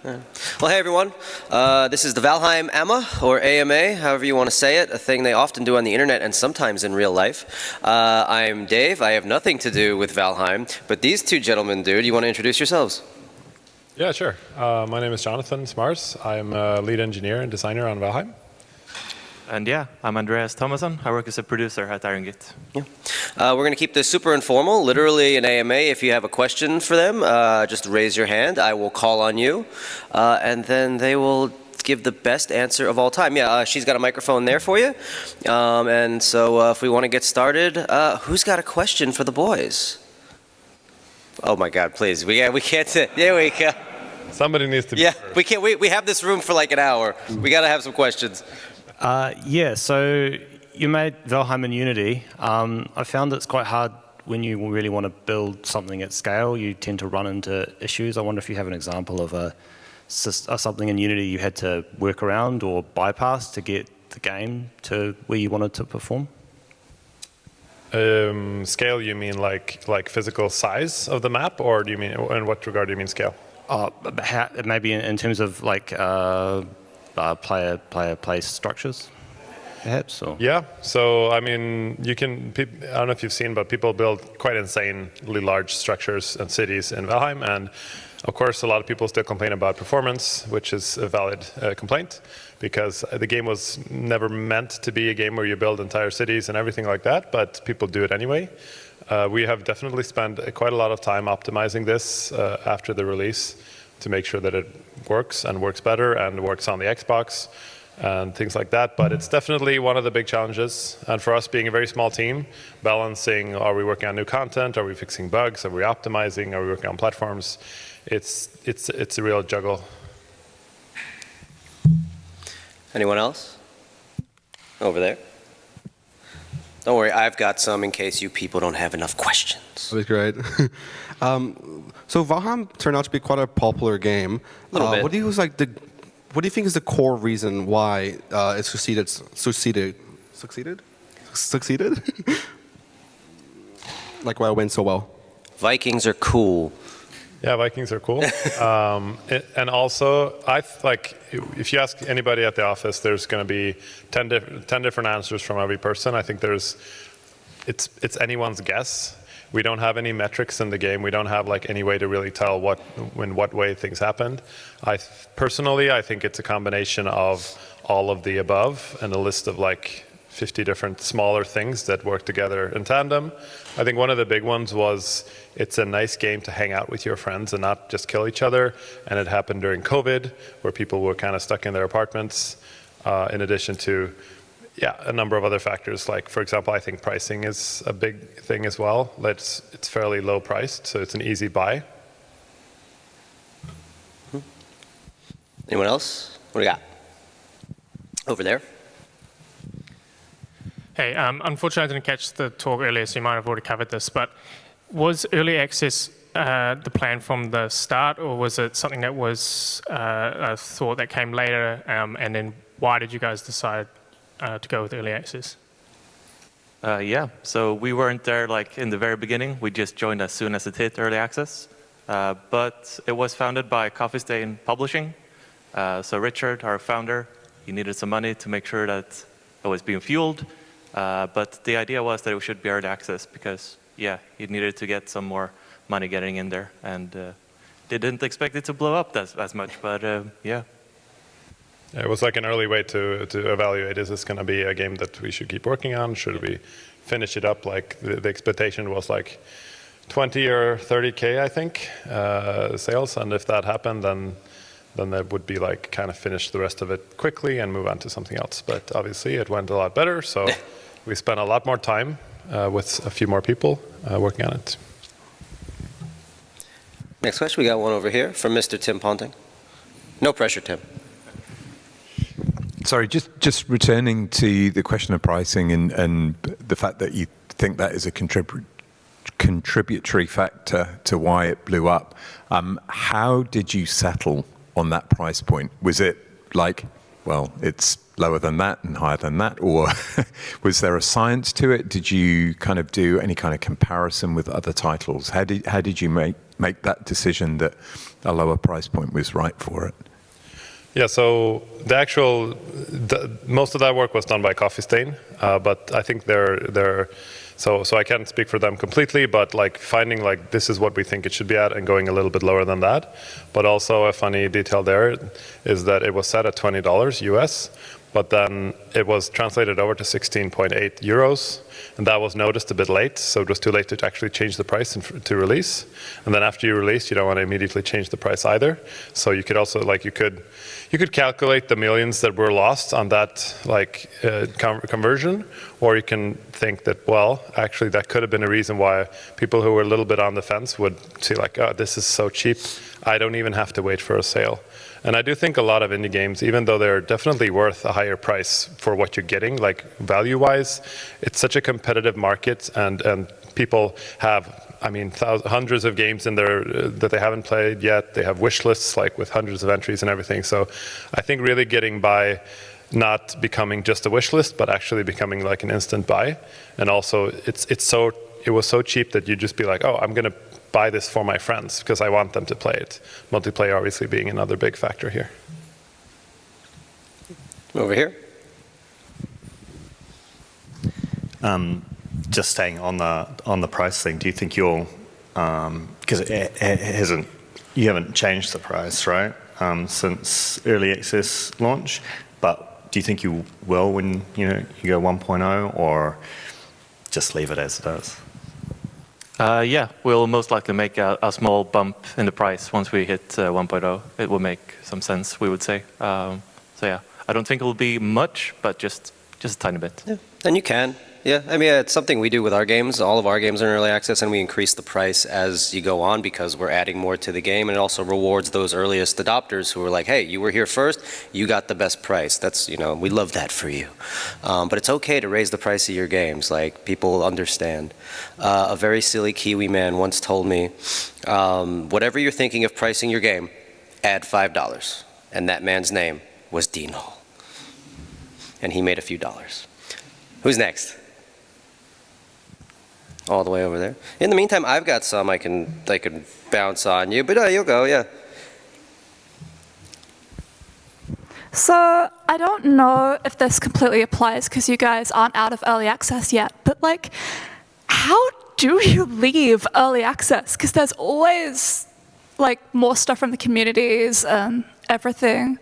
Well, hey everyone. This is the Valheim AMA, or AMA, however you want to say it, a thing they often do on the internet and sometimes in real life. I'm Dave. I have nothing to do with Valheim, but these two gentlemen do. Do you want to introduce yourselves? Yeah, sure. My name is Jonathan Smårs. I'm a lead engineer and designer on Valheim. And yeah, I'm Andreas Tomasson. I work as a producer at Iron Gate. Yeah. We're going to keep this super informal, literally an AMA. If you have a question for them, just raise your hand. I will call on you, and then they will give the best answer of all time. Yeah, she's got a microphone there for you. And so if we want to get started, who's got a question for the boys? Oh my God, please. We can't say, there we go. Somebody needs to be first. We can't. We have this room for like an hour. We got to have some questions. Yeah, so you made Valheim in Unity. I found it's quite hard when you really want to build something at scale. You tend to run into issues. I wonder if you have an example of something in Unity you had to work around or bypass to get the game to where you wanted to perform. Scale, you mean like physical size of the map, or do you mean in what regard do you mean scale? Maybe in terms of like player place structures, perhaps? Or? Yeah, so I mean, I don't know if you've seen, but people build quite insanely large structures and cities in Valheim, and of course a lot of people still complain about performance, which is a valid complaint, because the game was never meant to be a game where you build entire cities and everything like that, but people do it anyway. We have definitely spent quite a lot of time optimizing this after the release to make sure that it works and works better and works on the Xbox and things like that. But it's definitely one of the big challenges. And for us being a very small team, balancing, are we working on new content? Are we fixing bugs? Are we optimizing? Are we working on platforms? It's a real juggle. Anyone else? Over there. Don't worry, I've got some in case you people don't have enough questions. That was great. So Valheim turned out to be quite a popular game. A little bit. What do you think is the core reason why it succeeded? Like why it went so well? Vikings are cool. Yeah, Vikings are cool. And also, if you ask anybody at the office, there's going to be 10 different answers from every person. I think it's anyone's guess. We don't have any metrics in the game. We don't have like any way to really tell in what way things happened. Personally, I think it's a combination of all of the above and a list of like 50 different smaller things that work together in tandem. I think one of the big ones was it's a nice game to hang out with your friends and not just kill each other. And it happened during COVID, where people were kind of stuck in their apartments, in addition to a number of other factors. Like, for example, I think pricing is a big thing as well. It's fairly low priced, so it's an easy buy. Anyone else? What do you got? Over there. Hey, unfortunately I didn't catch the talk earlier, so you might have already covered this, but was early access the plan from the start, or was it something that was a thought that came later, and then why did you guys decide to go with early access? Yeah, so we weren't there like in the very beginning. We just joined as soon as it hit early access. But it was founded by Coffee Stain Publishing. So Richard, our founder, he needed some money to make sure that it was being fueled. But the idea was that it should be early access because, yeah, he needed to get some more money getting in there. And didn't expect it to blow up as much, but yeah. It was like an early way to evaluate, is this going to be a game that we should keep working on? Should we finish it up? Like the expectation was like 20 or 30K, I think, sales. And if that happened, then that would be like kind of finish the rest of it quickly and move on to something else. But obviously it went a lot better. So we spent a lot more time with a few more people working on it. Next question, we got one over here from Mr. Tim Ponting. No pressure, Tim. Sorry, just returning to the question of pricing and the fact that you think that is a contributory factor to why it blew up. How did you settle on that price point? Was it like, well, it's lower than that and higher than that, or was there a science to it? Did you kind of do any kind of comparison with other titles? How did you make that decision that a lower price point was right for it? Yeah, so most of that work was done by Coffee Stain, but I think so I can't speak for them completely, but like finding like this is what we think it should be at and going a little bit lower than that. But also a funny detail there is that it was set at $20 US, but then it was translated over to 16.8 euros, and that was noticed a bit late, so it was too late to actually change the price to release. And then after you release, you don't want to immediately change the price either. So you could also you could calculate the millions that were lost on that conversion, or you can think that, well, actually that could have been a reason why people who were a little bit on the fence would see like, oh, this is so cheap, I don't even have to wait for a sale. And I do think a lot of indie games, even though they're definitely worth a higher price for what you're getting, like value-wise, it's such a competitive market, and people have, I mean, hundreds of games in there that they haven't played yet. They have wish lists like with hundreds of entries and everything. So I think really getting by, not becoming just a wish list, but actually becoming like an instant buy. And also it was so cheap that you'd just be like, oh, I'm going to buy this for my friends because I want them to play it. Multiplayer obviously being another big factor here. Over here. Just staying on the price thing, do you think you'll, because you haven't changed the price, right, since early access launch, but do you think you will when you go 1.0, or just leave it as it is? Yeah, we'll most likely make a small bump in the price once we hit 1.0. It will make some sense, we would say. So yeah, I don't think it will be much, but just a tiny bit. Yeah, and you can. Yeah, I mean, it's something we do with our games. All of our games are in early access, and we increase the price as you go on because we're adding more to the game, and it also rewards those earliest adopters who are like, hey, you were here first, you got the best price. That's, we love that for you. But it's okay to raise the price of your games. Like, people understand. A very silly Kiwi man once told me, whatever you're thinking of pricing your game, add $5. And that man's name was Dean Hall. And he made a few dollars. Who's next? All the way over there. In the meantime, I've got some I can bounce on you, but you'll go, yeah. So I don't know if this completely applies because you guys aren't out of early access yet, but how do you leave early access? Because there's always more stuff from the communities and everything.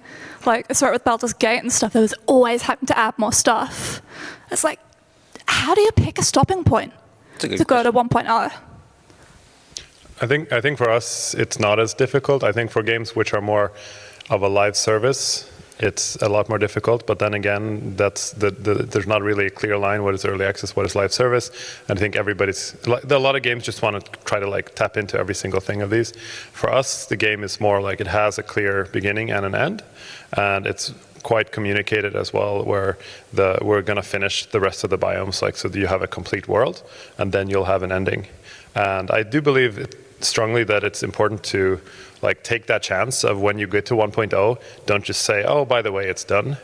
I saw it with Baldur's Gate and stuff. There was always having to add more stuff. It's how do you pick a stopping point to go to 1.0? I think for us it's not as difficult. I think for games which are more of a live service, it's a lot more difficult. But then again, that's there's not really a clear line. What is early access? What is live service? And I think a lot of games just want to try to tap into every single thing of these. For us, the game is more it has a clear beginning and an end, and it's quite communicated as well, where we're going to finish the rest of the biomes, so that you have a complete world, and then you'll have an ending. And I do believe strongly that it's important to take that chance of when you get to 1.0, don't just say, oh, by the way, it's done.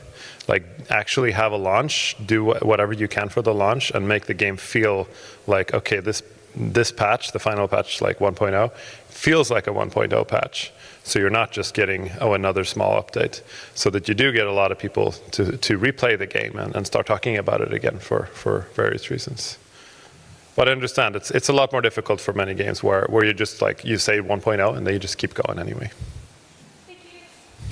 Actually have a launch, do whatever you can for the launch, and make the game feel okay, this patch, the final patch, 1.0, feels like a 1.0 patch. So you're not just getting, another small update, so that you do get a lot of people to replay the game and start talking about it again for various reasons. But I understand it's a lot more difficult for many games where you just you say 1.0 and then you just keep going anyway.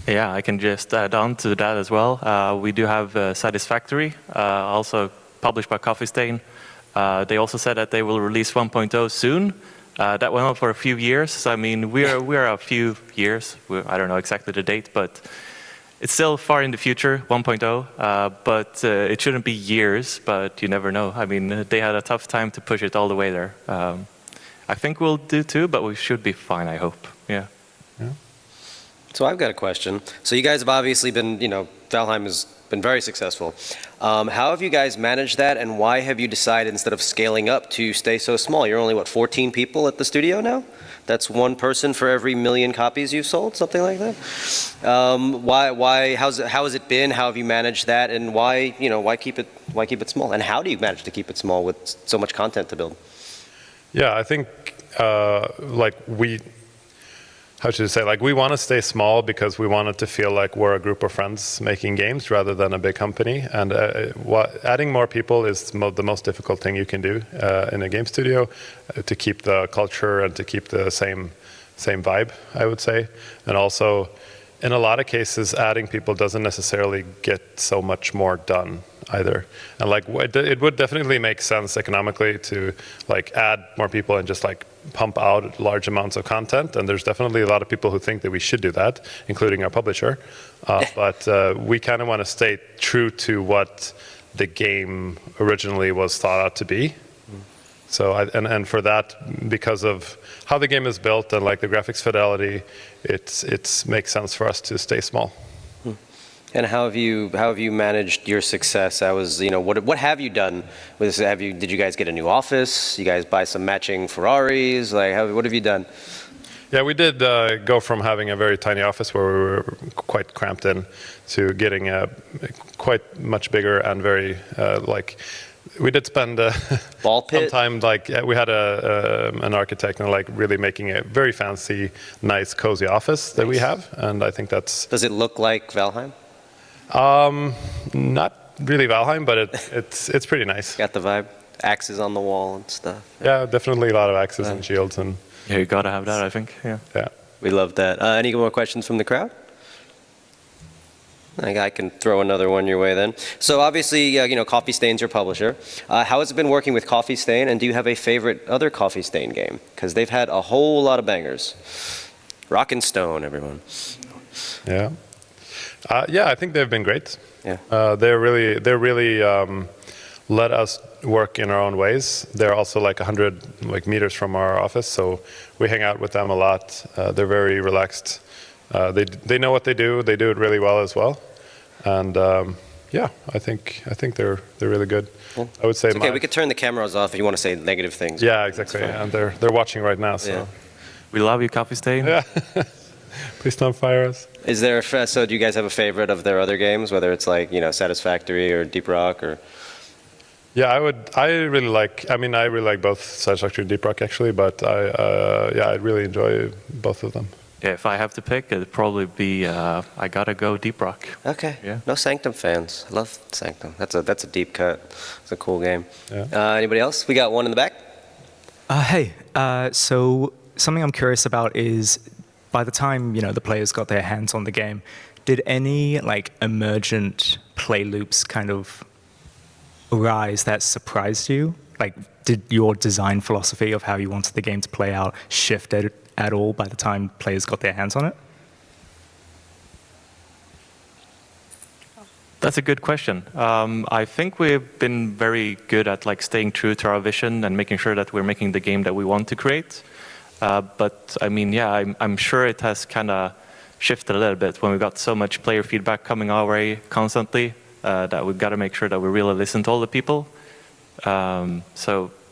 Yeah, I can just add on to that as well. We do have Satisfactory, also published by Coffee Stain. They also said that they will release 1.0 soon. That went on for a few years. So, I mean, we're a few years. I don't know exactly the date, but it's still far in the future, 1.0. But it shouldn't be years, but you never know. I mean, they had a tough time to push it all the way there. I think we'll do too, but we should be fine, I hope. Yeah. So I've got a question. So you guys have obviously been, Valheim has been very successful. How have you guys managed that, and why have you decided instead of scaling up to stay so small? You're only, 14 people at the studio now? That's one person for every 1 million copies you've sold, something like that? How has it been? How have you managed that, and why keep it small? And how do you manage to keep it small with so much content to build? Yeah, I think how should I say, like we want to stay small because we want it to feel like we're a group of friends making games rather than a big company. And adding more people is the most difficult thing you can do in a game studio to keep the culture and to keep the same vibe, I would say. And also, in a lot of cases, adding people doesn't necessarily get so much more done either. And like it would definitely make sense economically to like add more people and just like pump out large amounts of content. And there's definitely a lot of people who think that we should do that, including our publisher. But we kind of want to stay true to what the game originally was thought out to be. So and for that, because of how the game is built and like the graphics fidelity, it makes sense for us to stay small. And how have you managed your success? What have you done with this? Did you guys get a new office? You guys buy some matching Ferraris? Like what have you done? Yeah, we did go from having a very tiny office where we were quite cramped in to getting a quite much bigger and very we did spend Ball pit? some time, we had an architect and like really making a very fancy, nice, cozy office that we have, and I think that's... Does it look like Valheim? Not really Valheim, but it's pretty nice. Got the vibe? Axes on the wall and stuff. Yeah, definitely a lot of axes and shields. And Yeah, you gotta have that, I think, yeah. We love that. Any more questions from the crowd? I can throw another one your way then. So obviously, Coffee Stain's your publisher. How has it been working with Coffee Stain, and do you have a favorite other Coffee Stain game? Because they've had a whole lot of bangers. Rock and Stone, everyone. Yeah. I think they've been great. Yeah. They're really let us work in our own ways. They're also like 100 meters from our office, so we hang out with them a lot. They're very relaxed. They know what they do. They do it really well as well. And I think they're really good. Well, I would say. It's okay, we could turn the cameras off if you want to say negative things. Yeah, exactly. And they're watching right now. So. Yeah. We love you, Coffee Stain. Yeah. Please don't fire us. Is there so do you guys have a favorite of their other games, whether it's like Satisfactory or Deep Rock or? Yeah, I really like both Satisfactory and Deep Rock actually, but I really enjoy both of them. Yeah, if I have to pick, it'd probably be I gotta go Deep Rock. Okay. Yeah. No Sanctum fans. I love Sanctum. That's a deep cut. It's a cool game. Yeah. Anybody else? We got one in the back. Hey, so something I'm curious about is, by the time the players got their hands on the game, did any like emergent play loops kind of arise that surprised you? Like, did your design philosophy of how you wanted the game to play out shift at all by the time players got their hands on it? That's a good question. I think we've been very good at like staying true to our vision and making sure that we're making the game that we want to create. But I mean, yeah, I'm sure it has kind of shifted a little bit when we got so much player feedback coming our way constantly that we've got to make sure that we really listen to all the people.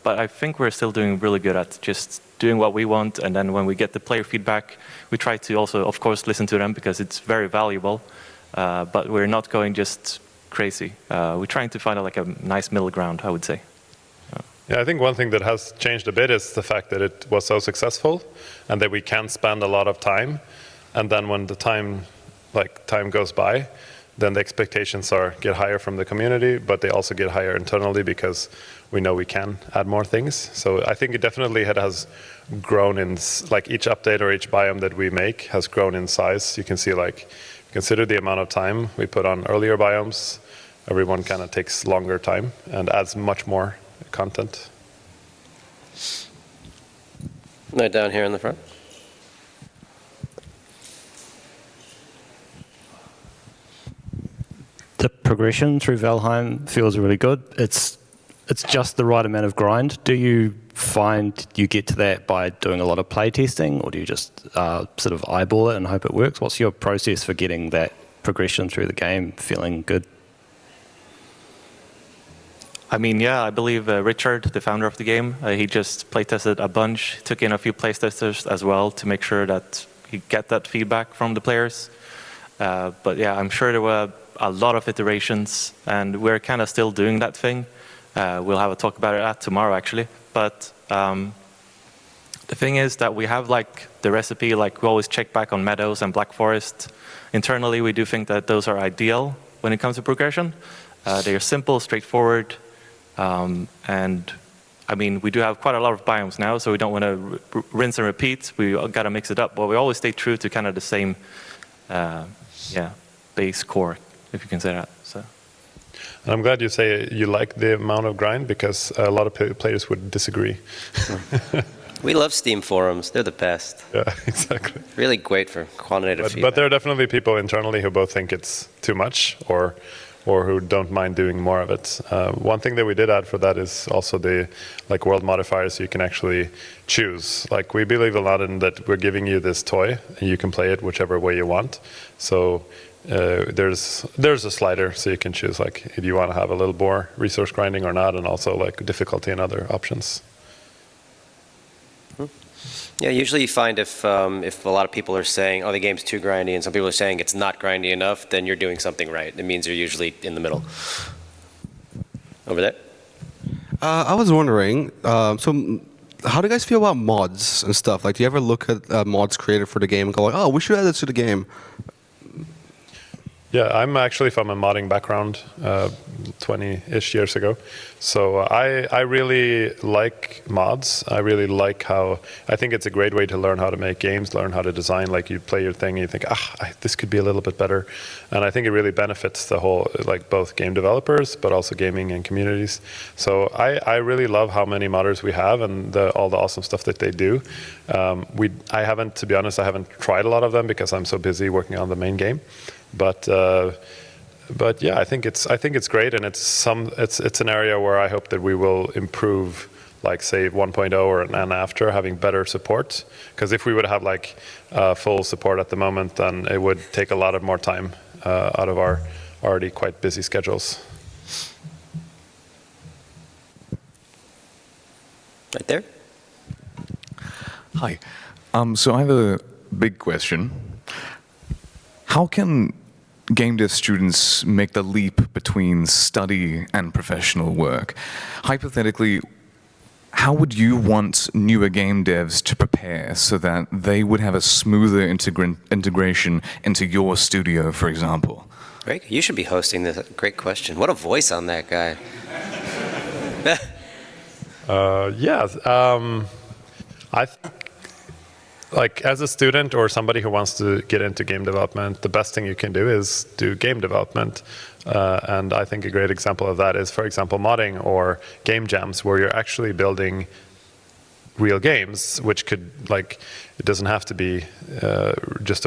But I think we're still doing really good at just doing what we want, and then when we get the player feedback, we try to also, of course, listen to them because it's very valuable. But we're not going just crazy. We're trying to find like a nice middle ground, I would say. Yeah, I think one thing that has changed a bit is the fact that it was so successful and that we can spend a lot of time. And then when the time goes by, then the expectations get higher from the community, but they also get higher internally because we know we can add more things. So I think it definitely has grown in, like each update or each biome that we make has grown in size. You can see consider the amount of time we put on earlier biomes. Everyone kind of takes longer time and adds much more content. Right down here in the front. The progression through Valheim feels really good. It's just the right amount of grind. Do you find you get to that by doing a lot of play testing, or do you just sort of eyeball it and hope it works? What's your process for getting that progression through the game feeling good? I mean, yeah, I believe Richard, the founder of the game, he just playtested a bunch, took in a few playtesters as well to make sure that he get that feedback from the players. But yeah, I'm sure there were a lot of iterations, and we're kind of still doing that thing. We'll have a talk about it tomorrow, actually. But The thing is that we have like the recipe, like we always check back on Meadows and Black Forest. Internally, we do think that those are ideal when it comes to progression. They are simple, straightforward, and I mean, we do have quite a lot of biomes now, so we don't want to rinse and repeat. We got to mix it up, but we always stay true to kind of the same, base core, if you can say that. So. And I'm glad you say you like the amount of grind, because a lot of players would disagree. We love Steam forums. They're the best. Yeah, exactly. Really great for quantitative feedback. But there are definitely people internally who both think it's too much, or who don't mind doing more of it. One thing that we did add for that is also the world modifiers. You can actually choose. Like, we believe a lot in that we're giving you this toy, and you can play it whichever way you want. So there's a slider, so you can choose like if you want to have a little more resource grinding or not, and also like difficulty and other options. Yeah, usually you find if a lot of people are saying, oh, the game's too grindy, and some people are saying it's not grindy enough, then you're doing something right. It means you're usually in the middle. Over there? I was wondering, so how do you guys feel about mods and stuff? Like, do you ever look at mods created for the game and go like, oh, we should add this to the game? Yeah, I'm actually from a modding background 20-ish years ago. So I really like mods. I really like how, I think it's a great way to learn how to make games, learn how to design. Like, you play your thing and you think, this could be a little bit better. And I think it really benefits the whole, like both game developers, but also gaming and communities. So I really love how many modders we have and all the awesome stuff that they do. I haven't, to be honest, I haven't tried a lot of them because I'm so busy working on the main game. But yeah, I think it's great, and it's an area where I hope that we will improve, like say 1.0 or and after, having better support. Because if we would have like full support at the moment, then it would take a lot of more time out of our already quite busy schedules. Right there. Hi. So I have a big question. How can game dev students make the leap between study and professional work? Hypothetically, how would you want newer game devs to prepare so that they would have a smoother integration into your studio, for example? Great. You should be hosting this. Great question. What a voice on that guy. I think, like, as a student or somebody who wants to get into game development, the best thing you can do is do game development. And I think a great example of that is, for example, modding or game jams, where you're actually building real games, which could, like, it doesn't have to be just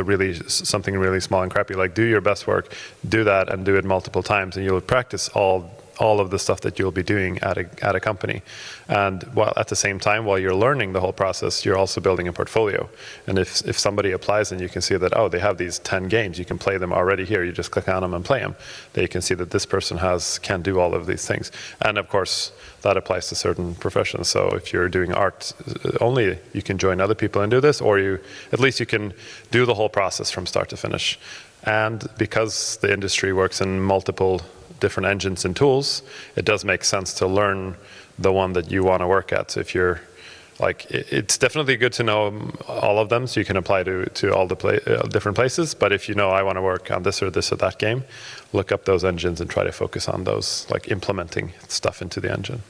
something really small and crappy. Like, do your best work, do that, and do it multiple times, and you'll practice all of the stuff that you'll be doing at a company. And while at the same time, while you're learning the whole process, you're also building a portfolio. And if somebody applies and you can see that, oh, they have these 10 games, you can play them already here, you just click on them and play them. Then you can see that this person can do all of these things. And of course, that applies to certain professions. So if you're doing art only, you can join other people and do this, or at least you can do the whole process from start to finish. And because the industry works in multiple different engines and tools, it does make sense to learn the one that you want to work at. So if you're like, it's definitely good to know all of them so you can apply to all the different places. But if you know, I want to work on this or that game, look up those engines and try to focus on those, like implementing stuff into the engine.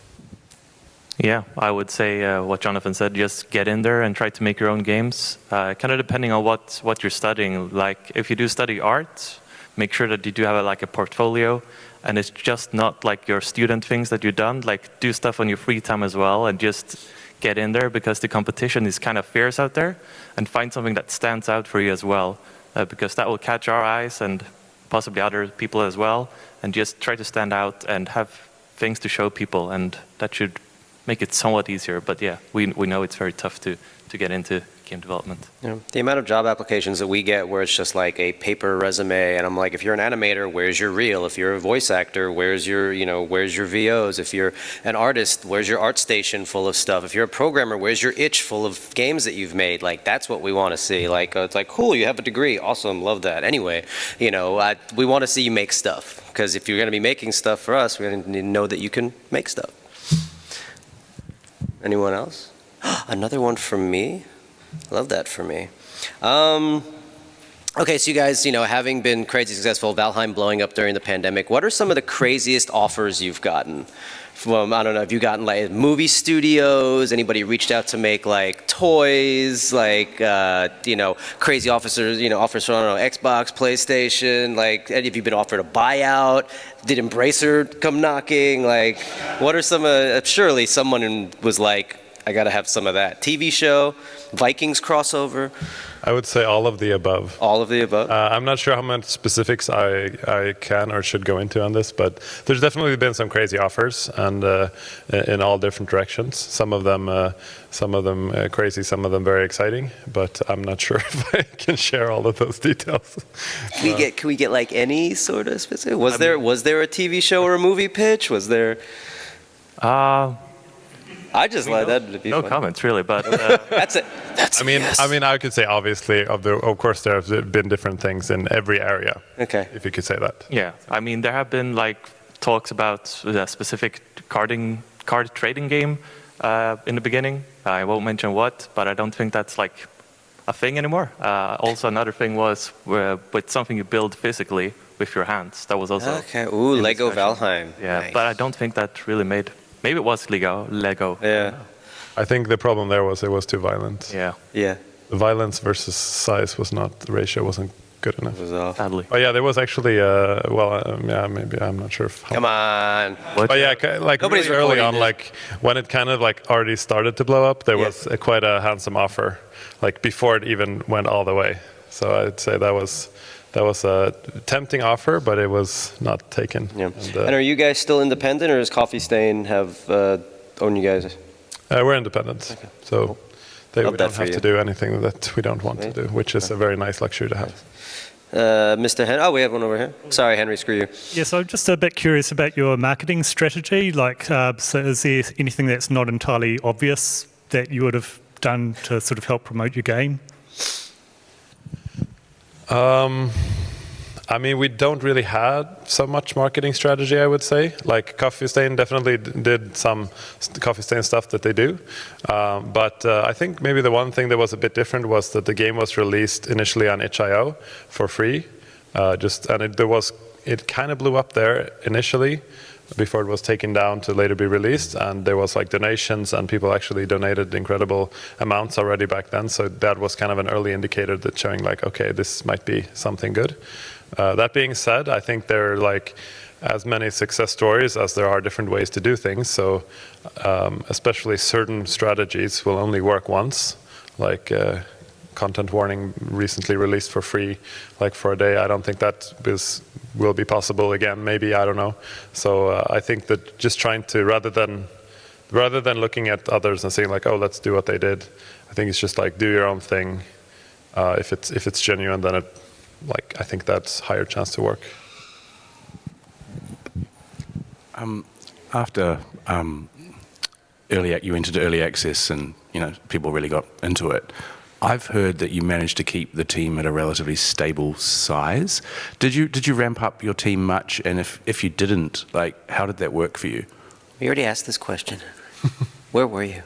Yeah, I would say what Jonathan said, just get in there and try to make your own games. Kind of depending on what you're studying. Like, if you do study art, make sure that you do have a portfolio, and it's just not like your student things that you've done. Like, do stuff on your free time as well, and just get in there, because the competition is kind of fierce out there, and find something that stands out for you as well, because that will catch our eyes and possibly other people as well, and just try to stand out and have things to show people, and that should make it somewhat easier. But yeah, we know it's very tough to get into game development. Yeah. The amount of job applications that we get where it's just like a paper resume, and I'm like, if you're an animator, where's your reel? If you're a voice actor, where's your VOs? If you're an artist, where's your art station full of stuff? If you're a programmer, where's your itch full of games that you've made? Like, that's what we want to see. Like, it's like, cool, you have a degree, awesome, love that. Anyway, we want to see you make stuff, because if you're going to be making stuff for us, we're going to know that you can make stuff. Anyone else? Another one from me. Love that for me. Okay, so you guys, having been crazy successful, Valheim blowing up during the pandemic, what are some of the craziest offers you've gotten? From, I don't know, have you gotten like movie studios? Anybody reached out to make like toys? Like, crazy offers from, I don't know, Xbox, PlayStation? Like, have you been offered a buyout? Did Embracer come knocking? Like, what are some surely someone was like, I gotta have some of that. TV show, Vikings crossover? I would say all of the above. All of the above? I'm not sure how much specifics I can or should go into on this, but there's definitely been some crazy offers, and in all different directions. Some of them crazy, some of them very exciting. But I'm not sure if I can share all of those details. Can we get like any sort of specific? Was there a TV show or a movie pitch? Was there? I just like that to be no fun. comments really, but That's it. I mean, I could say obviously, of course, there have been different things in every area. Okay. If you could say that. yeah, I mean there have been like talks about a specific card trading game in the beginning. I won't mention what, but I don't think that's like a thing anymore. Also, another thing was with something you build physically with your hands. That was also Okay. Ooh, Lego Valheim. Yeah, Nice. but I don't think that really made. Maybe it was Lego. Yeah. I think the problem there was it was too violent. Yeah. Yeah. The violence versus size the ratio wasn't good enough. It was off. Sadly. Oh yeah, there was actually maybe I'm not sure. Come on. But yeah, like Nobody's really early recording on, this. like when it kind of like already started to blow up, there Yeah. was quite a handsome offer, like before it even went all the way. So I'd say that was a tempting offer, but it was not taken. Yeah. And, And are you guys still independent, or does Coffee Stain own you guys? we're independent, so we Love that don't for have you. to do anything that we don't want to do, which is a very nice luxury to have. Mr. Henry. Oh, we have one over here. Sorry, Henry, screw you. Yeah, so I'm just a bit curious about your marketing strategy. Like, so is there anything that's not entirely obvious that you would have done to sort of help promote your game? I mean, we don't really have so much marketing strategy, I would say. Like Coffee Stain definitely did some Coffee Stain stuff that they do. But I think maybe the one thing that was a bit different was that the game was released initially on itch.io for free. It kind of blew up there initially before it was taken down to later be released, and there was like donations, and people actually donated incredible amounts already back then. So that was kind of an early indicator that showing like, okay, this might be something good. That being said, I think there are like as many success stories as there are different ways to do things. So especially certain strategies will only work once, like content warning recently released for free, like for a day. I don't think that will be possible again. Maybe, I don't know. So I think that just trying to rather than looking at others and saying like, oh, let's do what they did. I think it's just like do your own thing. If it's genuine, then I think that's higher chance to work. After you entered early access and people really got into it, I've heard that you managed to keep the team at a relatively stable size. Did you ramp up your team much? And if you didn't, like, how did that work for you? We already asked this question. Where were you?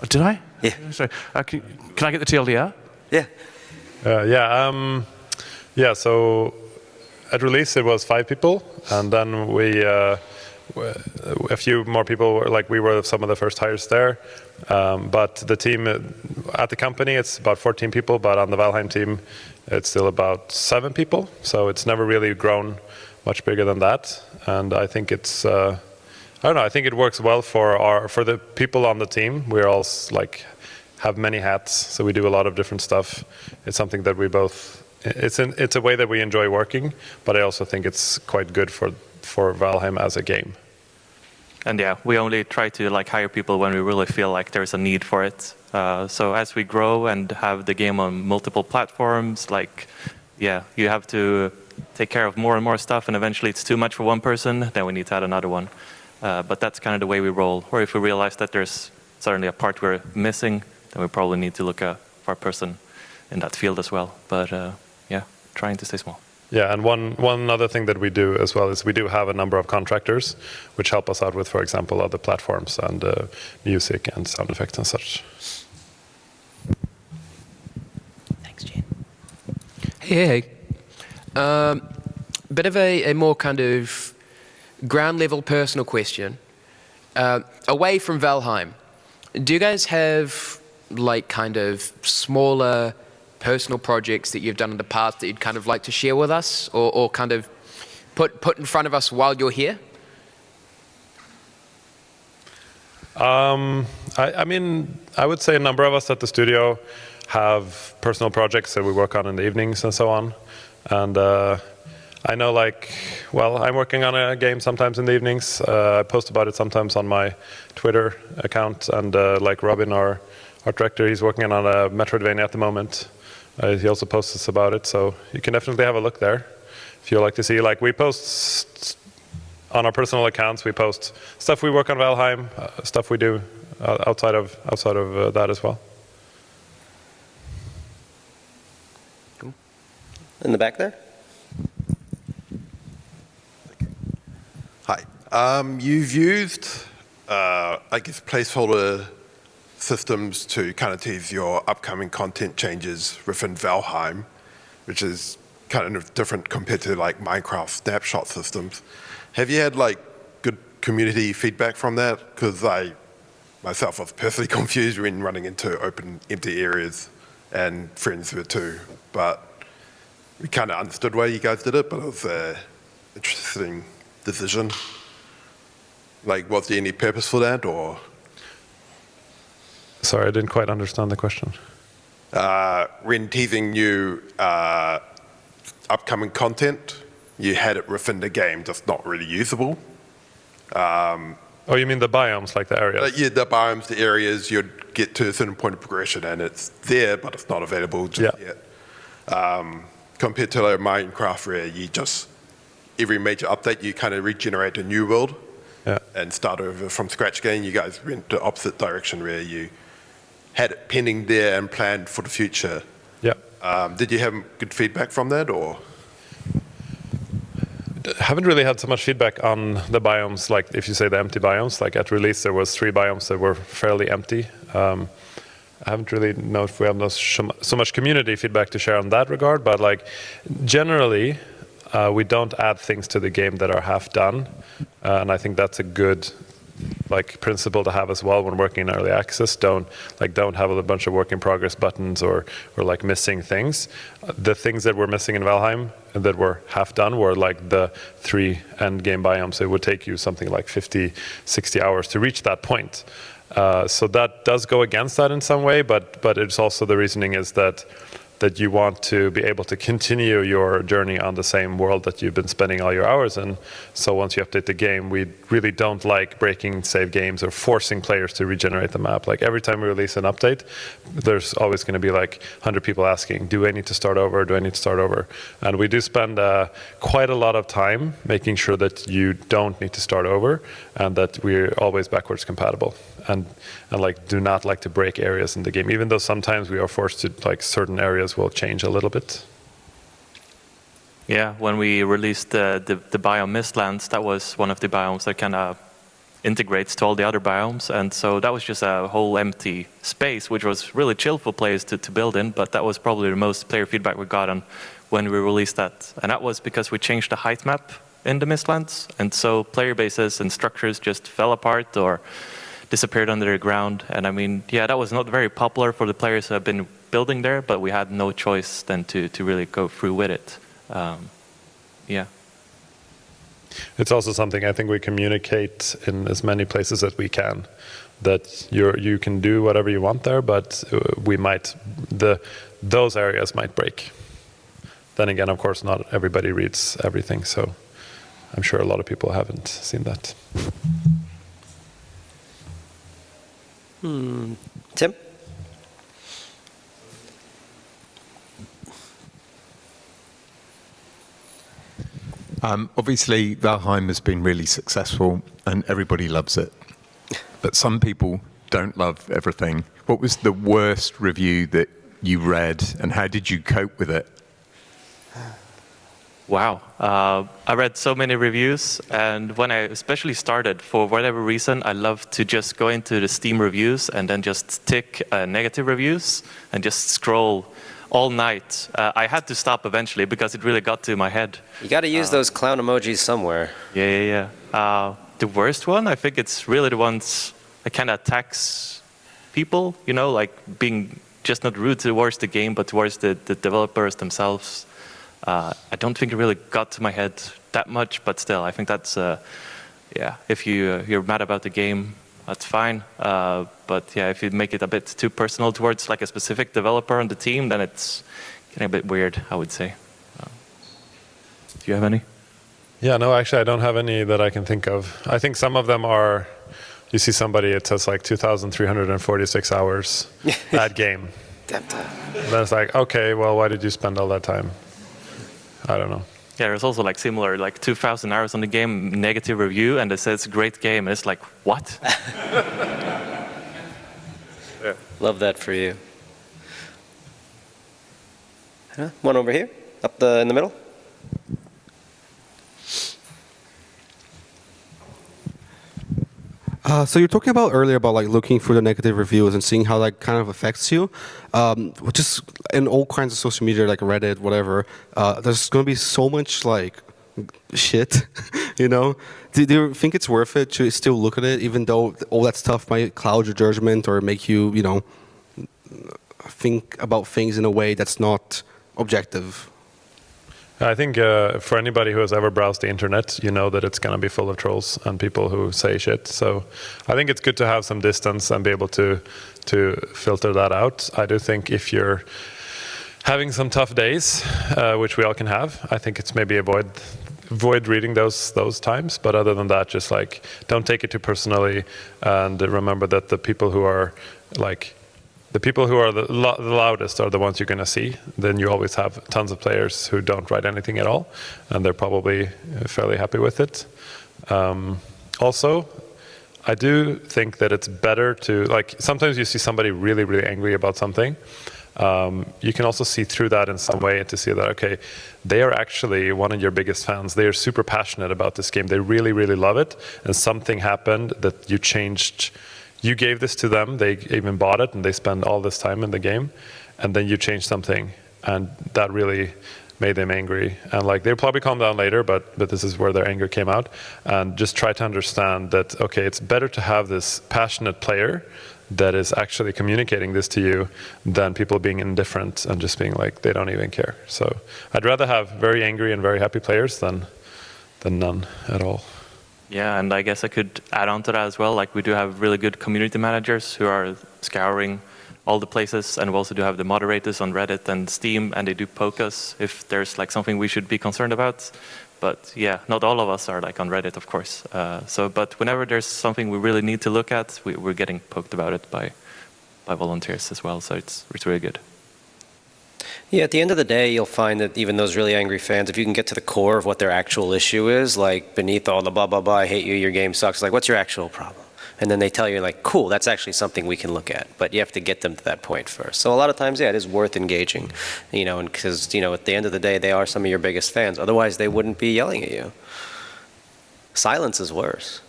Did I? Yeah. Sorry. Can I get the TLDR? Yeah. So at release it was 5 people, and then a few more people we were some of the first hires there. But the team at the company, it's about 14 people, but on the Valheim team, it's still about 7 people. So it's never really grown much bigger than that. And I think it's, I don't know, I think it works well for the people on the team. We're all have many hats, so we do a lot of different stuff. It's something that we both, it's a way that we enjoy working, but I also think it's quite good for Valheim as a game. And yeah, we only try to hire people when we really feel like there's a need for it. So as we grow and have the game on multiple platforms, you have to take care of more and more stuff, and eventually it's too much for one person, then we need to add another one. But that's kind of the way we roll. Or if we realize that there's certainly a part we're missing, then we probably need to look for a person in that field as well. But trying to stay small. Yeah, and one other thing that we do as well is we do have a number of contractors which help us out with, for example, other platforms and music and sound effects and such. Hey. Bit of a more kind of ground level personal question. Away from Valheim, do you guys have like kind of smaller personal projects that you've done in the past that you'd kind of like to share with us or kind of put in front of us while you're here? I mean, I would say a number of us at the studio have personal projects that we work on in the evenings and so on. And I know, like, well, I'm working on a game sometimes in the evenings. I post about it sometimes on my Twitter account. And like Robin, our art director, he's working on a Metroidvania at the moment. He also posts about it, so you can definitely have a look there if you like to see. Like, we post on our personal accounts, we post stuff we work on Valheim, stuff we do outside of that as well. Cool. In the back there. Hi. You've used, I guess, placeholder systems to kind of tease your upcoming content changes within Valheim, which is kind of different compared to like Minecraft snapshot systems. Have you had like good community feedback from that? Because I myself was personally confused when running into open empty areas, and friends were too. But we kind of understood why you guys did it, but it was an interesting decision. Like, was there any purpose for that, or? Sorry, I didn't quite understand the question. When teasing new upcoming content, you had it within the game, just not really usable. Oh, you mean the biomes, like the areas? Yeah, the biomes, the areas, you'd get to a certain point of progression and it's there, but it's not available just yet. Compared to like Minecraft, where you just, every major update, you kind of regenerate a new world and start over from scratch again. You guys went the opposite direction, where you had it pending there and planned for the future. Did you have good feedback from that, or? Haven't really had so much feedback on the biomes, like if you say the empty biomes. Like at release, there was 3 biomes that were fairly empty. I haven't really know if we have so much community feedback to share on that regard, but like generally, we don't add things to the game that are half done, and I think that's a good like principle to have as well when working in early access. Don't have a bunch of work in progress buttons or like missing things. The things that were missing in Valheim that were half done were like the 3 end game biomes. It would take you something like 50, 60 hours to reach that point. So that does go against that in some way, but it's also the reasoning is that you want to be able to continue your journey on the same world that you've been spending all your hours in. So once you update the game, we really don't like breaking save games or forcing players to regenerate the map. Like every time we release an update, there's always going to be like 100 people asking, do I need to start over? Do I need to start over? And we do spend quite a lot of time making sure that you don't need to start over and that we're always backwards compatible. And like do not like to break areas in the game, even though sometimes we are forced to, like certain areas will change a little bit. Yeah, when we released the biome Mistlands, that was one of the biomes that kind of integrates to all the other biomes, and so that was just a whole empty space, which was really chill for players to build in, but that was probably the most player feedback we got on when we released that. And that was because we changed the height map in the Mistlands, and so player bases and structures just fell apart or disappeared under the ground. And I mean, yeah, that was not very popular for the players who have been building there, but we had no choice than to really go through with it. Yeah. It's also something I think we communicate in as many places as we can, that you can do whatever you want there, but those areas might break. Then again, of course, not everybody reads everything, so I'm sure a lot of people haven't seen that. Tim? Obviously, Valheim has been really successful and everybody loves it. But some people don't love everything. What was the worst review that you read and how did you cope with it? Wow. I read so many reviews, and when I especially started, for whatever reason, I love to just go into the Steam reviews and then just tick negative reviews and just scroll all night. I had to stop eventually because it really got to my head. You got to use those clown emojis somewhere. Yeah. The worst one, I think it's really the ones that kind of attacks people, you know, like being just not rude towards the game, but towards the developers themselves. I don't think it really got to my head that much, but still, I think that's, yeah, if you're mad about the game, that's fine. But yeah, if you make it a bit too personal towards like a specific developer on the team, then it's getting a bit weird, I would say. Do you have any? Yeah, no, actually, I don't have any that I can think of. I think some of them are, you see somebody, it says like 2,346 hours that game. Then it's like, okay, well, why did you spend all that time? I don't know. Yeah, there's also like similar, like 2,000 hours on the game, negative review, and it says great game. And it's like, what? Yeah. Love that for you. Huh? One over here, in the middle. So you're talking about earlier about like looking through the negative reviews and seeing how that kind of affects you, which is in all kinds of social media like Reddit, whatever. There's going to be so much like shit, you know. Do you think it's worth it to still look at it, even though all that stuff might cloud your judgment or make you, you know, think about things in a way that's not objective? I think for anybody who has ever browsed the internet, you know that it's going to be full of trolls and people who say shit. So I think it's good to have some distance and be able to filter that out. I do think if you're having some tough days, which we all can have, I think it's maybe avoid reading those times. But other than that, just like don't take it too personally, and remember that the people who are like the loudest are the ones you're going to see. Then you always have tons of players who don't write anything at all, and they're probably fairly happy with it. Also, I do think that it's better to, like, sometimes you see somebody really, really angry about something. You can also see through that in some way to see that, okay, they are actually one of your biggest fans. They are super passionate about this game. They really, really love it. And something happened that you changed. You gave this to them, they even bought it, and they spend all this time in the game, and then you changed something, and that really made them angry. And like, they'll probably calm down later, but this is where their anger came out. And just try to understand that, okay, it's better to have this passionate player that is actually communicating this to you than people being indifferent and just being like, they don't even care. So I'd rather have very angry and very happy players than none at all. Yeah, and I guess I could add on to that as well. Like, we do have really good community managers who are scouring all the places, and we also do have the moderators on Reddit and Steam, and they do poke us if there's like something we should be concerned about. But yeah, not all of us are like on Reddit, of course. But whenever there's something we really need to look at, we're getting poked about it by volunteers as well. So it's really good. Yeah, at the end of the day, you'll find that even those really angry fans, if you can get to the core of what their actual issue is, like beneath all the blah, blah, blah, I hate you, your game sucks, like, what's your actual problem? And then they tell you, like, cool, that's actually something we can look at. But you have to get them to that point first. So a lot of times, yeah, it is worth engaging, you know, and because, you know, at the end of the day, they are some of your biggest fans. Otherwise, they wouldn't be yelling at you. Silence is worse.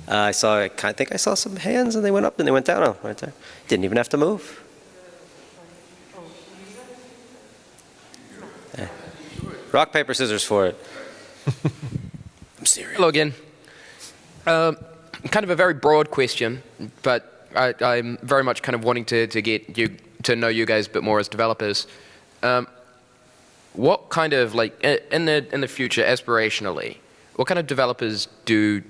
I think I saw some hands, and they went up and they went down. Oh, right there. Didn't even have to move. Rock, paper, scissors for it. I'm serious. Hello again. Kind of a very broad question, but I'm very much kind of wanting to get you to know you guys a bit more as developers. What kind of, like, in the future, aspirationally, what kind of developers do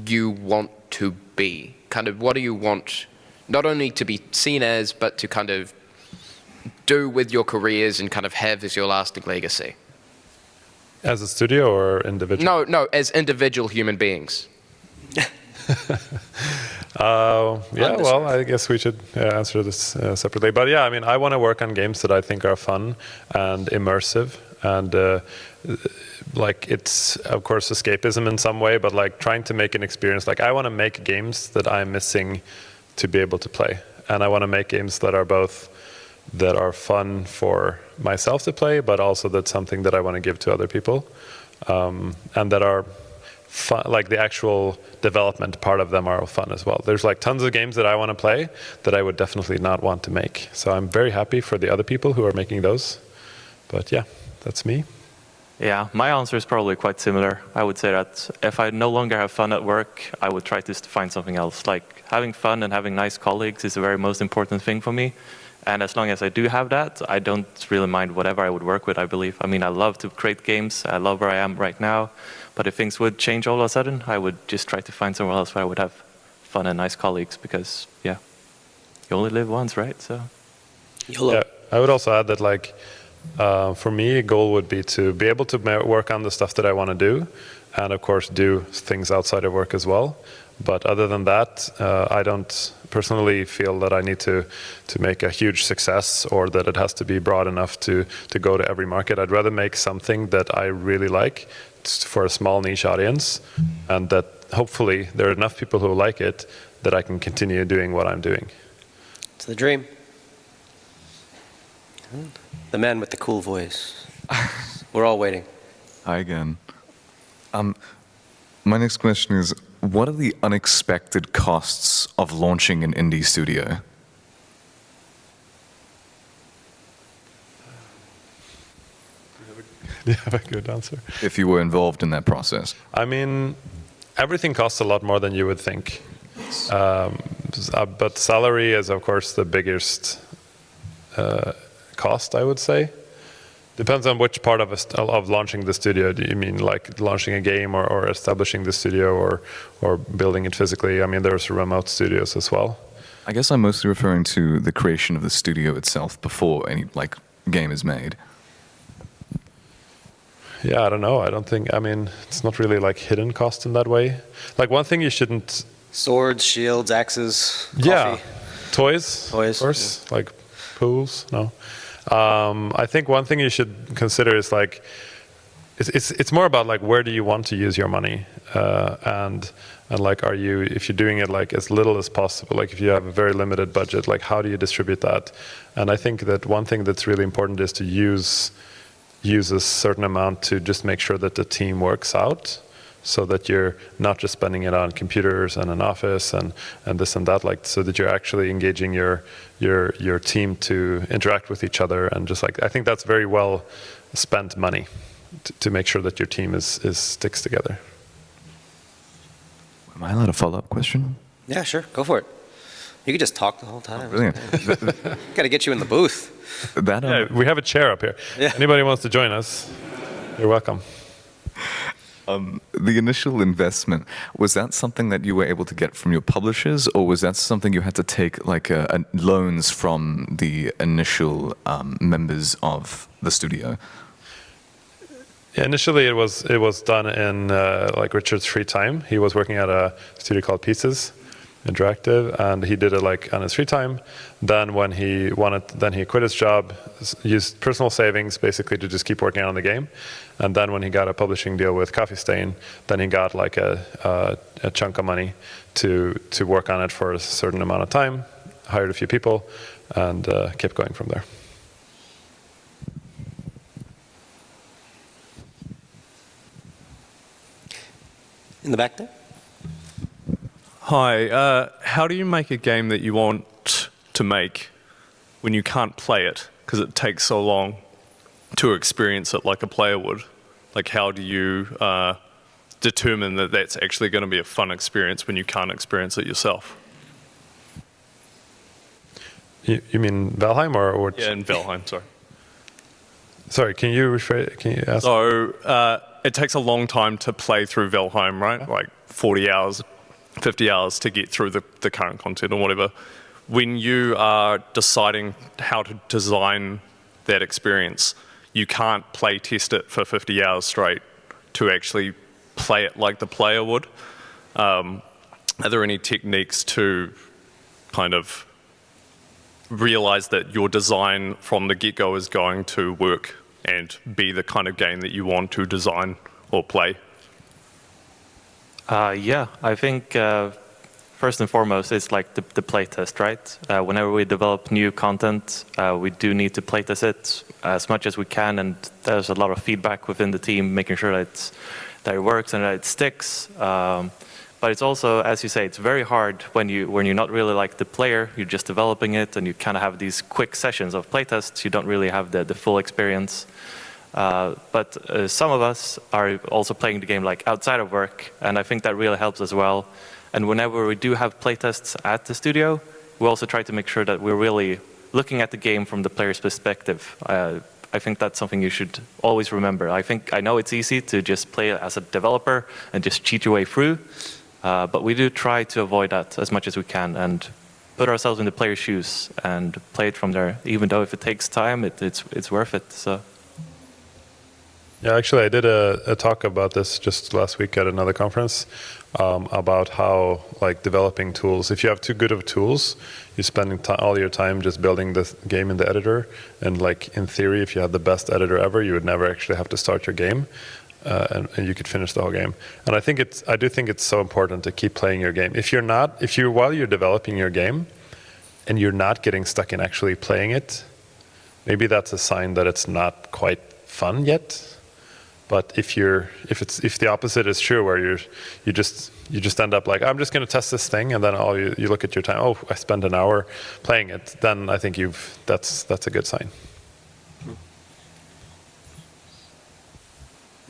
you want to be? Kind of, what do you want, not only to be seen as, but to kind of do with your careers and kind of have as your lasting legacy? As a studio or individual? No, as individual human beings. Yeah, well, I guess we should answer this separately. But yeah, I mean, I want to work on games that I think are fun and immersive, and like, it's of course escapism in some way, but like trying to make an experience. Like, I want to make games that I'm missing to be able to play, and I want to make games that are fun for myself to play, but also that's something that I want to give to other people, and that are fun, like the actual development part of them are fun as well. There's like tons of games that I want to play that I would definitely not want to make. So I'm very happy for the other people who are making those. But yeah, that's me. Yeah, my answer is probably quite similar. I would say that if I no longer have fun at work, I would try to find something else. Like having fun and having nice colleagues is the very most important thing for me. And as long as I do have that, I don't really mind whatever I would work with, I believe. I mean, I love to create games. I love where I am right now. But if things would change all of a sudden, I would just try to find somewhere else where I would have fun and nice colleagues because, yeah, you only live once, right? So. Yeah, I would also add that, like, for me, a goal would be to be able to work on the stuff that I want to do, and of course do things outside of work as well. But other than that, I don't personally feel that I need to make a huge success or that it has to be broad enough to go to every market. I'd rather make something that I really like for a small niche audience, and that hopefully there are enough people who like it that I can continue doing what I'm doing. It's the dream. The man with the cool voice. We're all waiting. Hi again. My next question is, what are the unexpected costs of launching an indie studio? Do you have a good answer? If you were involved in that process. I mean, everything costs a lot more than you would think. But salary is, of course, the biggest cost, I would say. Depends on which part of launching the studio. Do you mean like launching a game or establishing the studio or building it physically? I mean, there's remote studios as well. I guess I'm mostly referring to the creation of the studio itself before any like game is made. Yeah, I don't know. I mean, it's not really like hidden cost in that way. Like one thing you shouldn't... Swords, shields, axes, coffee. Yeah, toys, of course, like pools, no. I think one thing you should consider is like, it's more about like where do you want to use your money, and like if you're doing it like as little as possible, like if you have a very limited budget, like how do you distribute that? And I think that one thing that's really important is to use a certain amount to just make sure that the team works out, so that you're not just spending it on computers and an office and this and that, like so that you're actually engaging your team to interact with each other, and just like I think that's very well spent money to make sure that your team sticks together. Am I allowed a follow-up question? Yeah, sure, go for it. You could just talk the whole time. Oh, brilliant. Got to get you in the booth. Yeah, we have a chair up here. Yeah. Anybody wants to join us, you're welcome. The initial investment, was that something that you were able to get from your publishers, or was that something you had to take like loans from the initial members of the studio? Yeah, initially it was done in like Richard's free time. He was working at a studio called Pieces Interactive, and he did it like on his free time. Then when he quit his job, used personal savings basically to just keep working on the game. And then when he got a publishing deal with Coffee Stain, then he got like a chunk of money to work on it for a certain amount of time, hired a few people, and kept going from there. In the back there? Hi, how do you make a game that you want to make when you can't play it because it takes so long to experience it like a player would? Like how do you determine that that's actually going to be a fun experience when you can't experience it yourself? You mean Valheim or Yeah, in Valheim, sorry. Sorry, can you ask? So it takes a long time to play through Valheim, right? Like 40 hours, 50 hours to get through the current content or whatever. When you are deciding how to design that experience, you can't play test it for 50 hours straight to actually play it like the player would. Are there any techniques to kind of realize that your design from the get-go is going to work and be the kind of game that you want to design or play? Yeah, I think first and foremost, it's like the playtest, right? Whenever we develop new content, we do need to playtest it as much as we can, and there's a lot of feedback within the team, making sure that that it works and that it sticks. But it's also, as you say, it's very hard when you're not really like the player, you're just developing it, and you kind of have these quick sessions of playtests. You don't really have the full experience. But some of us are also playing the game like outside of work, and I think that really helps as well. And whenever we do have playtests at the studio, we also try to make sure that we're really looking at the game from the player's perspective. I think that's something you should always remember. I know it's easy to just play as a developer and just cheat your way through, but we do try to avoid that as much as we can and put ourselves in the player's shoes and play it from there. Even though if it takes time, it's worth it. So. Yeah, actually, I did a talk about this just last week at another conference about how, like, developing tools. If you have too good of tools, you're spending all your time just building the game in the editor. And, like, in theory, if you had the best editor ever, you would never actually have to start your game, and you could finish the whole game. And I do think it's so important to keep playing your game. While you're developing your game, and you're not getting stuck in actually playing it, maybe that's a sign that it's not quite fun yet. But if the opposite is true, where you just end up like, I'm just going to test this thing, and then you look at your time, oh, I spent an hour playing it, then I think that's a good sign.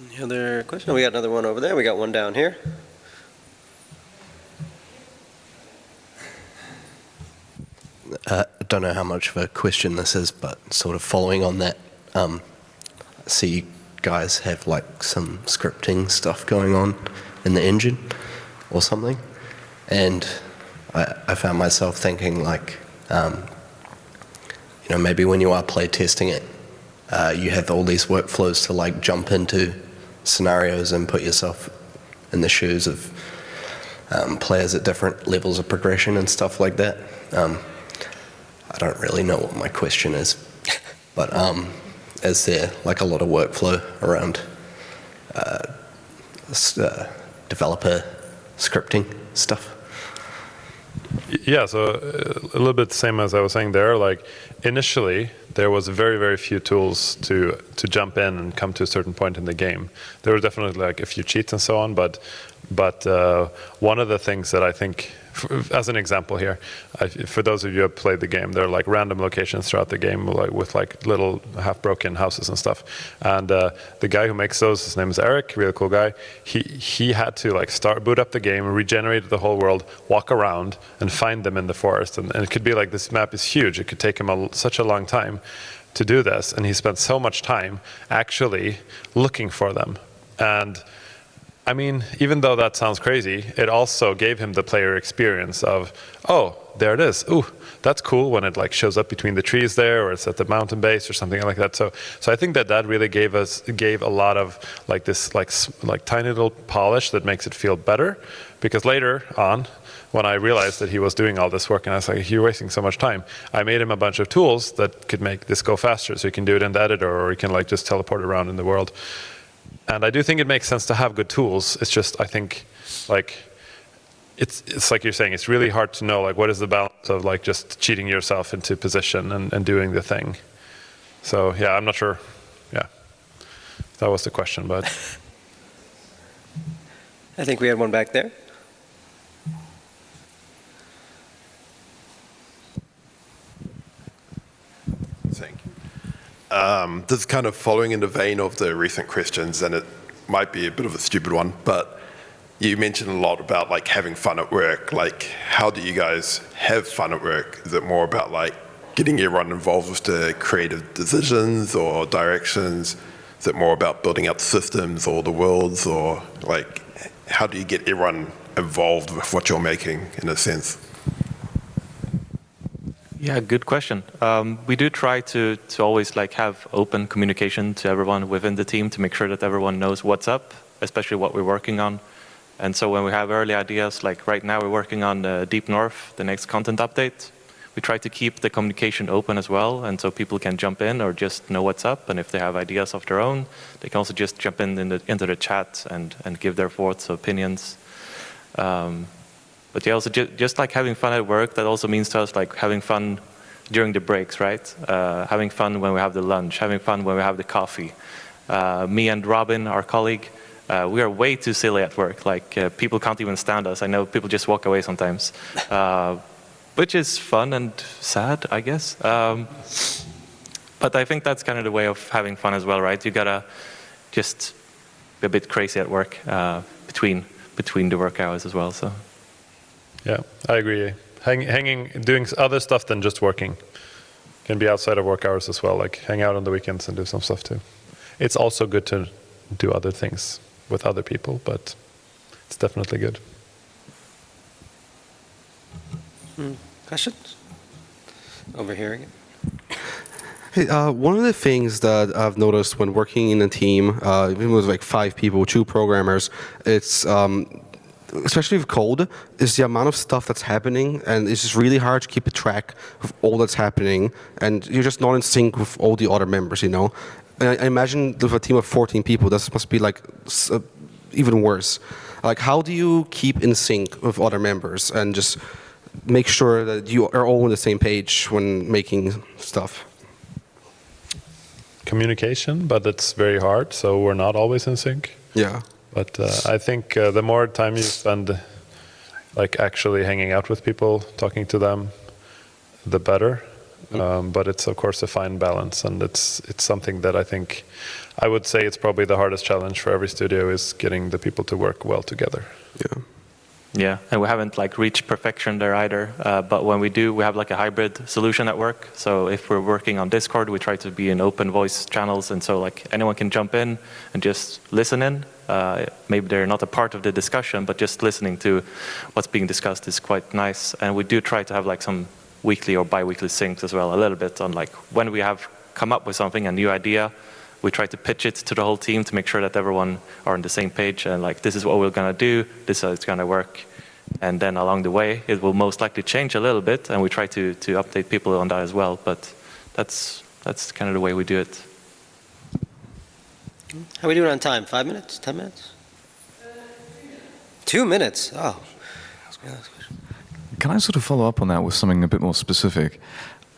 Any other question? We got another one over there. We got one down here. I don't know how much of a question this is, but sort of following on that, I see you guys have like some scripting stuff going on in the engine or something, and I found myself thinking like, maybe when you are play testing it, you have all these workflows to like jump into scenarios and put yourself in the shoes of players at different levels of progression and stuff like that. I don't really know what my question is, but is there like a lot of workflow around developer scripting stuff? Yeah, so a little bit the same as I was saying there. Like initially, there was very, very few tools to jump in and come to a certain point in the game. There were definitely like a few cheats and so on, but one of the things that I think, as an example here, for those of you who have played the game, there are like random locations throughout the game, like with like little half-broken houses and stuff. And the guy who makes those, his name is Eric, really cool guy. He had to like boot up the game, regenerate the whole world, walk around, and find them in the forest. And it could be like, this map is huge. It could take him such a long time to do this, and he spent so much time actually looking for them. And I mean, even though that sounds crazy, it also gave him the player experience of, oh, there it is. Ooh, that's cool when it like shows up between the trees there, or it's at the mountain base or something like that. So I think that really gave a lot of like this like tiny little polish that makes it feel better. Because later on, when I realized that he was doing all this work, and I was like, you're wasting so much time, I made him a bunch of tools that could make this go faster. So you can do it in the editor, or you can like just teleport around in the world. And I do think it makes sense to have good tools. It's just, I think, like, it's like you're saying, it's really hard to know, like, what is the balance of, like, just cheating yourself into position and doing the thing. So, yeah, I'm not sure. Yeah, that was the question, but. I think we had one back there. Thank you. This is kind of following in the vein of the recent questions, and it might be a bit of a stupid one, but you mentioned a lot about like having fun at work. Like, how do you guys have fun at work? Is it more about like getting everyone involved with the creative decisions or directions? Is it more about building up systems or the worlds, or like, how do you get everyone involved with what you're making in a sense? Yeah, good question. We do try to always like have open communication to everyone within the team to make sure that everyone knows what's up, especially what we're working on. And so when we have early ideas, like right now we're working on Deep North, the next content update, we try to keep the communication open as well, and so people can jump in or just know what's up, and if they have ideas of their own, they can also just jump into the chat and give their thoughts or opinions. But yeah, also just like having fun at work, that also means to us like having fun during the breaks, right? Having fun when we have the lunch, having fun when we have the coffee. Me and Robin, our colleague, We are way too silly at work. Like people can't even stand us. I know people just walk away sometimes, which is fun and sad, I guess. But I think that's kind of the way of having fun as well, right? You gotta just be a bit crazy at work between the work hours as well. So. Yeah, I agree. Doing other stuff than just working can be outside of work hours as well. Like hang out on the weekends and do some stuff too. It's also good to do other things with other people, but it's definitely good. Questions? Over here again. Hey, one of the things that I've noticed when working in a team, even with like 5 people, 2 programmers, it's especially with code, is the amount of stuff that's happening, and it's just really hard to keep a track of all that's happening, and you're just not in sync with all the other members, you know. And I imagine with a team of 14 people, this must be like even worse. Like, how do you keep in sync with other members and just make sure that you are all on the same page when making stuff? Communication, but it's very hard, so we're not always in sync. Yeah. But I think the more time you spend like actually hanging out with people, talking to them, the better. But it's of course a fine balance, and it's something that I would say it's probably the hardest challenge for every studio is getting the people to work well together. Yeah. Yeah, and we haven't like reached perfection there either. But when we do, we have like a hybrid solution at work. So if we're working on Discord, we try to be in open voice channels, and so like anyone can jump in and just listen in. Maybe they're not a part of the discussion, but just listening to what's being discussed is quite nice. And we do try to have like some weekly or bi-weekly syncs as well, a little bit on like when we have come up with something, a new idea. We try to pitch it to the whole team to make sure that everyone are on the same page and like, this is what we're gonna do, this is how it's gonna work. And then along the way, it will most likely change a little bit, and we try to update people on that as well. But that's kind of the way we do it. How are we doing on time? 5 minutes? 10 minutes? 2 minutes? Oh. Can I sort of follow up on that with something a bit more specific?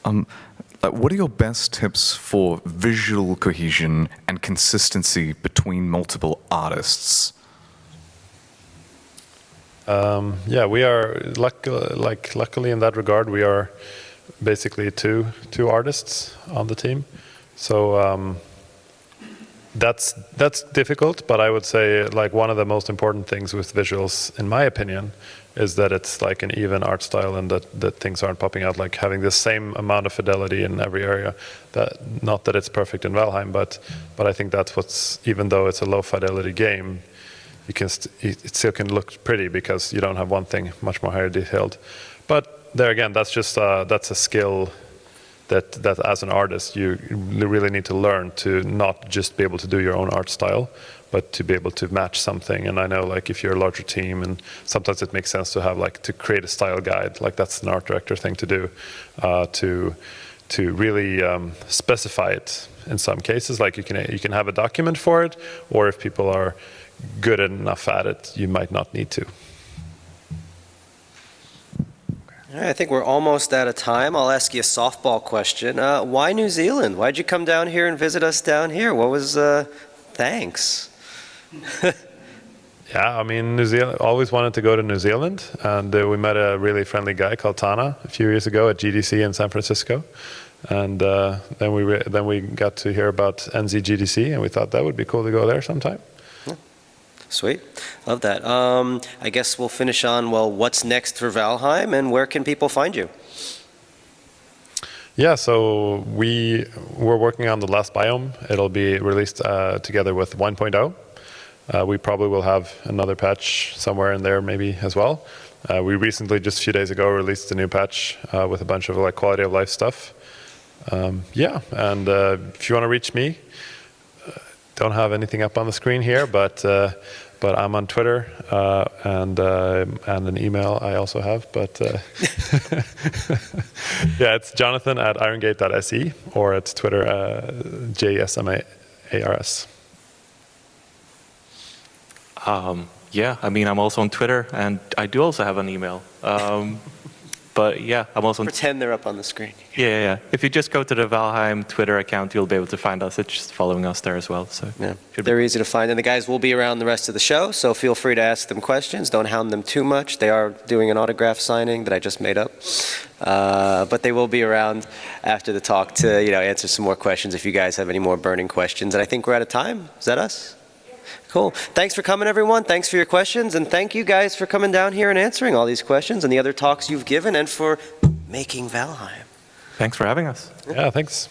Like, what are your best tips for visual cohesion and consistency between multiple artists? Yeah, we are luckily in that regard, we are basically two artists on the team. So that's difficult, but I would say like one of the most important things with visuals, in my opinion, is that it's like an even art style, and that things aren't popping out, like having the same amount of fidelity in every area. Not that it's perfect in Valheim, but I think that's what's, even though it's a low fidelity game, it still can look pretty because you don't have one thing much more higher detailed. But there again, that's a skill that as an artist you really need to learn, to not just be able to do your own art style, but to be able to match something. And I know like if you're a larger team, and sometimes it makes sense to have like to create a style guide, like that's an art director thing to do, to really specify it in some cases. Like you can have a document for it, or if people are good enough at it, you might not need to. All right, I think we're almost out of time. I'll ask you a softball question. Why New Zealand? Why'd you come down here and visit us down here? What was, thanks. Yeah, I mean, New Zealand, always wanted to go to New Zealand, and we met a really friendly guy called Tana a few years ago at GDC in San Francisco. And then we got to hear about NZGDC, and we thought that would be cool to go there sometime. Sweet. Love that. I guess we'll finish on, well, what's next for Valheim, and where can people find you? Yeah, so we're working on the last biome. It'll be released together with 1.0. We probably will have another patch somewhere in there maybe as well. We recently, just a few days ago, released a new patch with a bunch of like quality of life stuff. Yeah, and if you want to reach me, don't have anything up on the screen here, but I'm on Twitter and an email I also have. But yeah, it's Jonathan at irongate.se, or it's Twitter JSMARS. Yeah, I mean, I'm also on Twitter, and I do also have an email. But yeah, I'm also Pretend they're up on the screen. yeah. If you just go to the Valheim Twitter account, you'll be able to find us. It's just following us there as well. So Yeah, they're easy to find, and the guys will be around the rest of the show, so feel free to ask them questions. Don't hound them too much. They are doing an autograph signing that I just made up, but they will be around after the talk to answer some more questions if you guys have any more burning questions. And I think we're out of time. Is that us? Cool. Thanks for coming, everyone. Thanks for your questions, and thank you guys for coming down here and answering all these questions and the other talks you've given, and for making Valheim. Thanks for having us. Yeah, thanks.